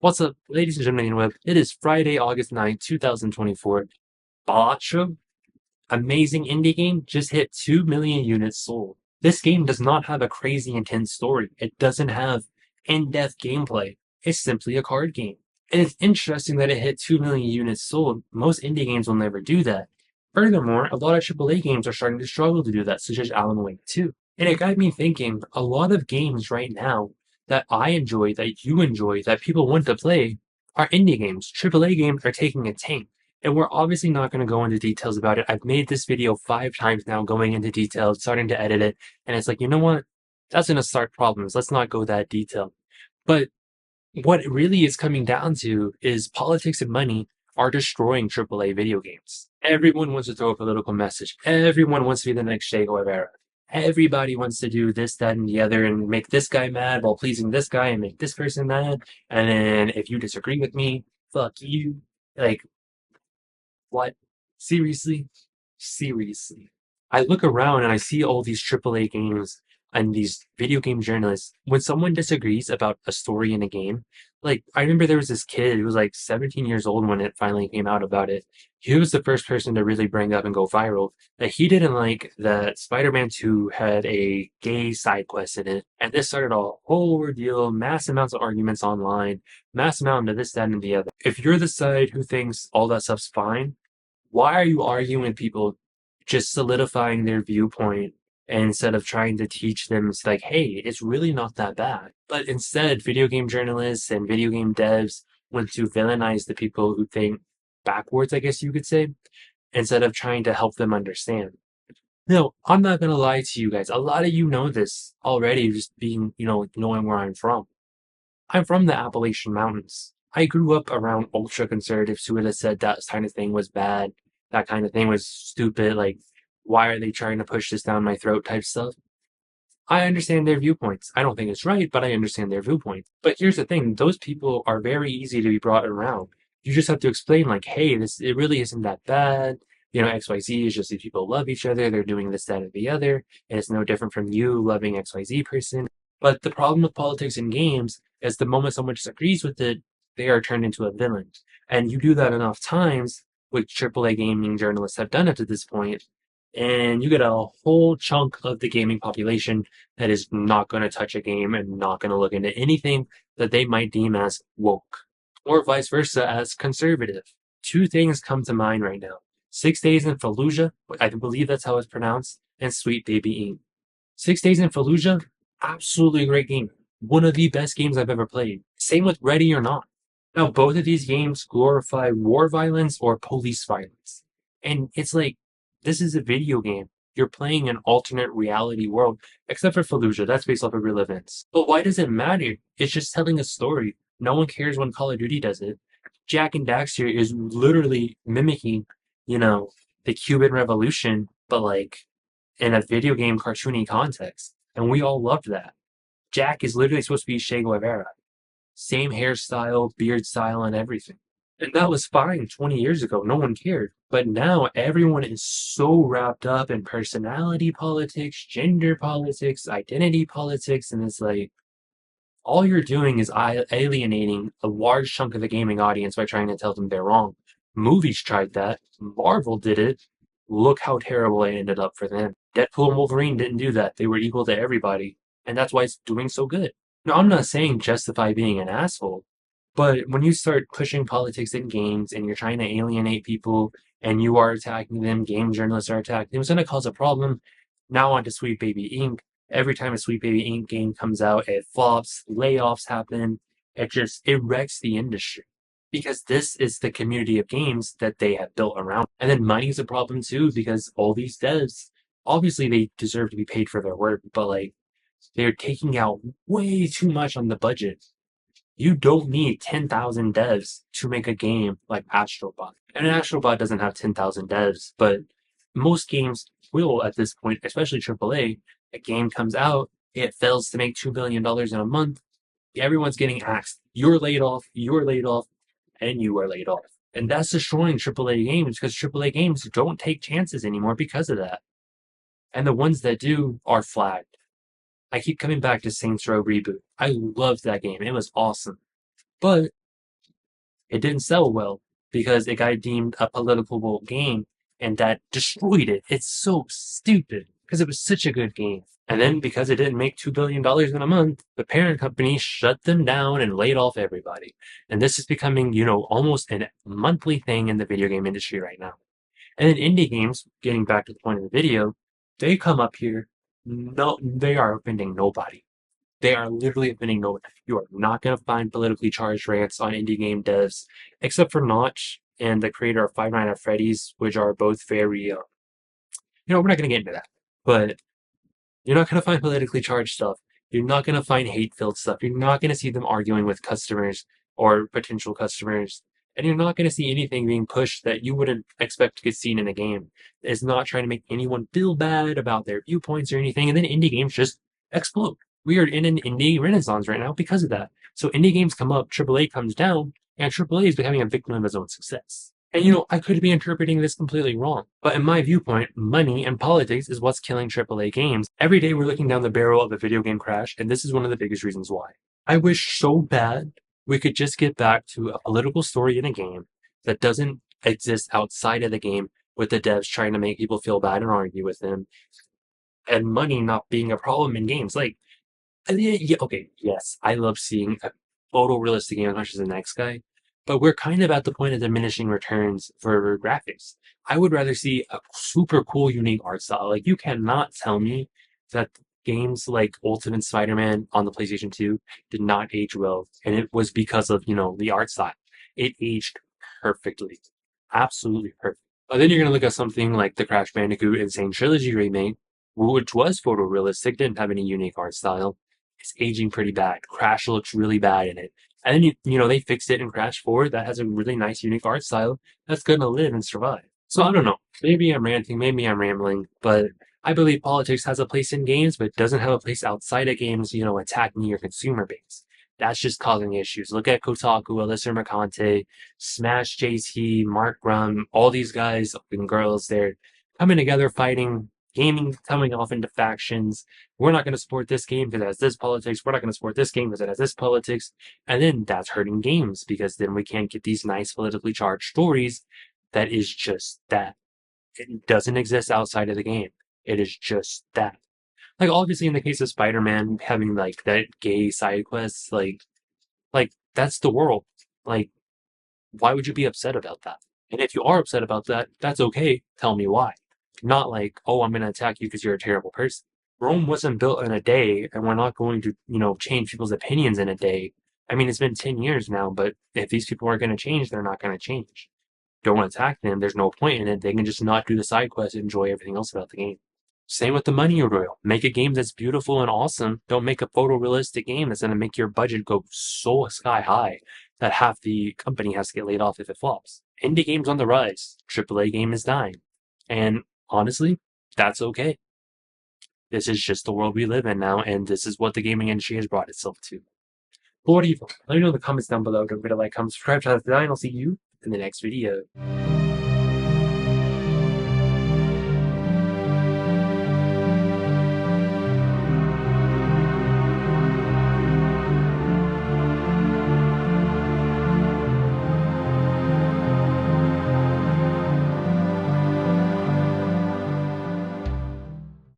What's up, ladies and gentlemen, web? It is Friday, August 9th, 2024. Balatro, amazing indie game, just hit 2 million units sold. This game does not have a crazy intense story. It doesn't have in-depth gameplay. It's simply a card game. And it's interesting that it hit 2 million units sold. Most indie games will never do that. Furthermore, a lot of AAA games are starting to struggle to do that, such as Alan Wake 2. And it got me thinking, a lot of games right now that I enjoy, that you enjoy, that people want to play are indie games. AAA games are taking a tank. And we're obviously not going to go into details about it. I've made this video 5 times now, going into details, starting to edit it. And it's like, you know what? That's going to start problems. Let's not go that detailed. But what it really is coming down to is politics and money are destroying AAA video games. Everyone wants to throw a political message. Everyone wants to be the next Che Guevara. Everybody wants to do this, that, and the other and make this guy mad while pleasing this guy and make this person mad. And then if you disagree with me, fuck you. Like, what? Seriously? Seriously. I look around and I see all these AAA games and these video game journalists. When someone disagrees about a story in a game, like I remember there was this kid who was like 17 years old when it finally came out about it. He was the first person to really bring up and go viral that he didn't like that Spider-Man 2 had a gay side quest in it. And this started a whole ordeal, mass amounts of arguments online, mass amount of this, that, and the other. If you're the side who thinks all that stuff's fine, why are you arguing with people just solidifying their viewpoint instead of trying to teach them it's like, hey, it's really not that bad. But instead, video game journalists and video game devs want to villainize the people who think backwards, I guess you could say, instead of trying to help them understand. No, I'm not gonna lie to you guys. A lot of you know this already, just being, knowing where I'm from. I'm from the Appalachian Mountains. I grew up around ultra conservatives who would have said that kind of thing was bad, that kind of thing was stupid, like, why are they trying to push this down my throat type stuff. I understand their viewpoints. I don't think it's right, but I understand their viewpoints. But here's the thing, those people are very easy to be brought around. You just have to explain, like, hey, it really isn't that bad. XYZ is just these people love each other, they're doing this, that, and the other, and it's no different from you loving XYZ person. But the problem with politics in games is the moment someone disagrees with it, they are turned into a villain. And you do that enough times, which AAA gaming journalists have done it to this point, and you get a whole chunk of the gaming population that is not going to touch a game and not going to look into anything that they might deem as woke, or vice versa as conservative. Two things come to mind right now. 6 Days in Fallujah, I believe that's how it's pronounced, and Sweet Baby Inc. 6 Days in Fallujah, absolutely great game. One of the best games I've ever played. Same with Ready or Not. Now, both of these games glorify war violence or police violence. And it's like, this is a video game. You're playing an alternate reality world, except for Fallujah. That's based off of real events. But why does it matter? It's just telling a story. No one cares when Call of Duty does it. Jack and Daxter is literally mimicking, the Cuban Revolution, but like in a video game cartoony context. And we all loved that. Jack is literally supposed to be Che Guevara. Same hairstyle, beard style, and everything. And that was fine 20 years ago. No one cared. But now everyone is so wrapped up in personality politics, gender politics, identity politics, and it's like all you're doing is alienating a large chunk of the gaming audience by trying to tell them they're wrong. Movies tried that. Marvel did it. Look how terrible it ended up for them. Deadpool and Wolverine didn't do that. They were equal to everybody. And that's why it's doing so good. Now, I'm not saying justify being an asshole, but when you start pushing politics in games and you're trying to alienate people and you are attacking them, game journalists are attacking them, it's going to cause a problem. Now on to Sweet Baby Inc. Every time a Sweet Baby Inc. game comes out, it flops, layoffs happen. It wrecks the industry because this is the community of games that they have built around. And then money is a problem too because all these devs, obviously they deserve to be paid for their work, but like they're taking out way too much on the budget. You don't need 10,000 devs to make a game like Astrobot. And Astrobot doesn't have 10,000 devs, but most games will at this point, especially AAA. A game comes out, it fails to make $2 billion in a month. Everyone's getting axed. You're laid off, and you are laid off. And that's destroying AAA games because AAA games don't take chances anymore because of that. And the ones that do are flagged. I keep coming back to Saints Row Reboot. I loved that game. It was awesome. But It didn't sell well because it got deemed a political game, and that destroyed it. It's so stupid because it was such a good game. And then because it didn't make $2 billion in a month, the parent company shut them down and laid off everybody. And this is becoming, almost a monthly thing in the video game industry right now. And then indie games, getting back to the point of the video, they come up here. No, they are offending nobody. They are literally offending nobody. You are not going to find politically charged rants on indie game devs, except for Notch and the creator of Five Nights at Freddy's, which are both very, we're not going to get into that. But you're not going to find politically charged stuff. You're not going to find hate-filled stuff. You're not going to see them arguing with customers or potential customers. And you're not going to see anything being pushed that you wouldn't expect to get seen in a game. It's not trying to make anyone feel bad about their viewpoints or anything. And then indie games just explode. We are in an indie renaissance right now because of that. So indie games come up, AAA comes down, and AAA is becoming a victim of its own success. And I could be interpreting this completely wrong, but in my viewpoint, money and politics is what's killing AAA games. Every day we're looking down the barrel of a video game crash, and this is one of the biggest reasons why. I wish so bad we could just get back to a political story in a game that doesn't exist outside of the game, with the devs trying to make people feel bad and argue with them, and money not being a problem in games. Yes, I love seeing a photorealistic game as much as the next guy, but we're kind of at the point of diminishing returns for graphics. I would rather see a super cool, unique art style. Like, you cannot tell me that games like Ultimate Spider-Man on the PlayStation 2 did not age well, and it was because of, the art style. It aged perfectly. Absolutely perfect. But then you're going to look at something like the Crash Bandicoot Insane Trilogy remake, which was photorealistic, didn't have any unique art style. It's aging pretty bad. Crash looks really bad in it. And then, they fixed it in Crash 4 that has a really nice, unique art style that's going to live and survive. So I don't know. Maybe I'm ranting, maybe I'm rambling, but I believe politics has a place in games, but doesn't have a place outside of games, attacking your consumer base. That's just causing issues. Look at Kotaku, Alyssa Mercante, Smash JT, Mark Grum, all these guys and girls, they're coming together fighting, gaming coming off into factions. We're not going to support this game because it has this politics. We're not going to support this game because it has this politics. And then that's hurting games because then we can't get these nice politically charged stories that is just that. It doesn't exist outside of the game. It is just that. Like, obviously, in the case of Spider-Man having, like, that gay side quest, like, that's the world. Like, why would you be upset about that? And if you are upset about that, that's okay. Tell me why. Not like, oh, I'm going to attack you because you're a terrible person. Rome wasn't built in a day, and we're not going to, change people's opinions in a day. I mean, it's been 10 years now, but if these people are going to change, they're not going to change. Don't attack them. There's no point in it. They can just not do the side quest and enjoy everything else about the game. Same with the money royal. Make a game that's beautiful and awesome. Don't make a photorealistic game that's going to make your budget go so sky high that half the company has to get laid off if it flops. Indie games on the rise. AAA game is dying. And honestly, that's okay. This is just the world we live in now, and this is what the gaming industry has brought itself to. But what do you think? Let me know in the comments down below. Don't forget to like, comment, subscribe, channel, and I'll see you in the next video.